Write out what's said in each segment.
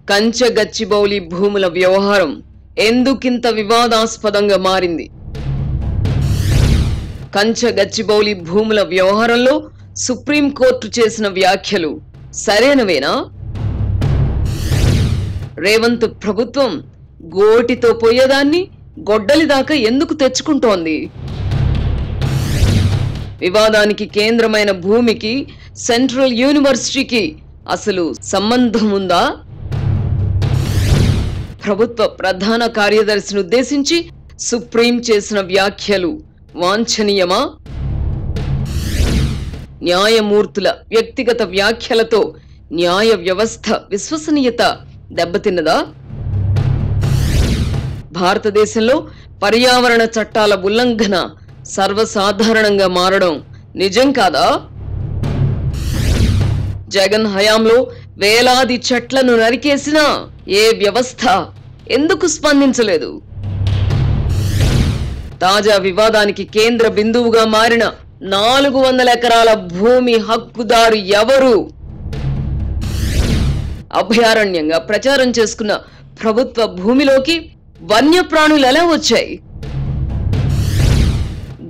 కంచగచ్చిబౌలి భూముల వ్యవహారం ఎందుకింత వివాదాస్పదంగా మారింది? కంచగచ్చిబౌలి భూముల వ్యవహారంలో సుప్రీంకోర్టు చేసిన వ్యాఖ్యలు సరైనవేనా? రేవంత్ ప్రభుత్వం గోటితో పోయేదాన్ని గొడ్డలి దాకా ఎందుకు తెచ్చుకుంటోంది? వివాదానికి కేంద్రమైన భూమికి సెంట్రల్ యూనివర్సిటీకి అసలు సంబంధం ఉందా? ప్రభుత్వ ప్రధాన కార్యదర్శిని ఉద్దేశించి సుప్రీం చేసిన వ్యాఖ్యలు వాంఛనీయమా? న్యాయమూర్తుల వ్యక్తిగత వ్యాఖ్యలతో న్యాయ వ్యవస్థ విశ్వసనీయత దెబ్బతిన్నదా? భారతదేశంలో పర్యావరణ చట్టాల ఉల్లంఘన సర్వసాధారణంగా మారడం నిజం కాదా? జగన్ హయాంలో వేలాది చెట్లను నరికేసినా ఏ వ్యవస్థ ఎందుకు స్పందించలేదు? తాజా వివాదానికి కేంద్ర బిందువుగా మారిన 400 ఎకరాల భూమి హక్కుదారు ఎవరు? అభయారణ్యంగా ప్రచారం చేసుకున్న ప్రభుత్వ భూమిలోకి వన్యప్రాణులు ఎలా వచ్చాయి?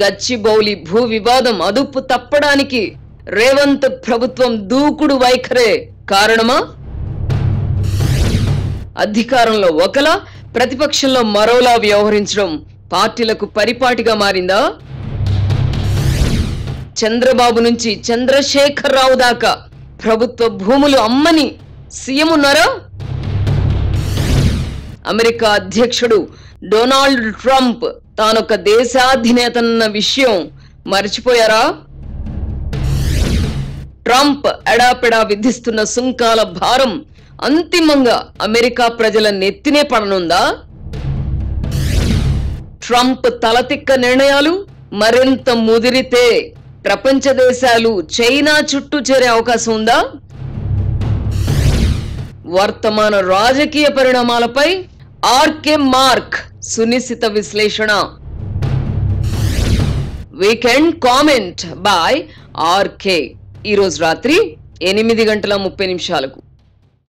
గచ్చిబౌలి భూ వివాదం అదుపు తప్పడానికి రేవంత్ ప్రభుత్వం దూకుడు వైఖరే కారణమా? అధికారంలో ఒకలా ప్రతిపక్షంలో మరోలా వ్యవహరించడం పార్టీలకు పరిపాటిగా మారిందా? చంద్రబాబు నుంచి చంద్రశేఖర్ రావు దాకా ప్రభుత్వ భూములు అమ్మని సీఎం ఉన్నారా? అమెరికా అధ్యక్షుడు డొనాల్డ్ ట్రంప్ తానొక దేశాధినేతన్న విషయం మర్చిపోయారా? ట్రంప్ ఎడాపెడా విధిస్తున్న సుంకాల భారం అంతిమంగా అమెరికా ప్రజల నెత్తినే పడనుందా? ట్రంప్ తలతిక్క నిర్ణయాలు మరింత ముదిరితే ప్రపంచ దేశాలు చైనా చుట్టూ చేరే అవకాశం ఉందా? వర్తమాన రాజకీయ పరిణామాలపై ఆర్కే మార్క్ సునిశిత విశ్లేషణ. Weekend comment by RK. ఈరోజు రాత్రి 8:30 గంటల 30 నిమిషాలకు.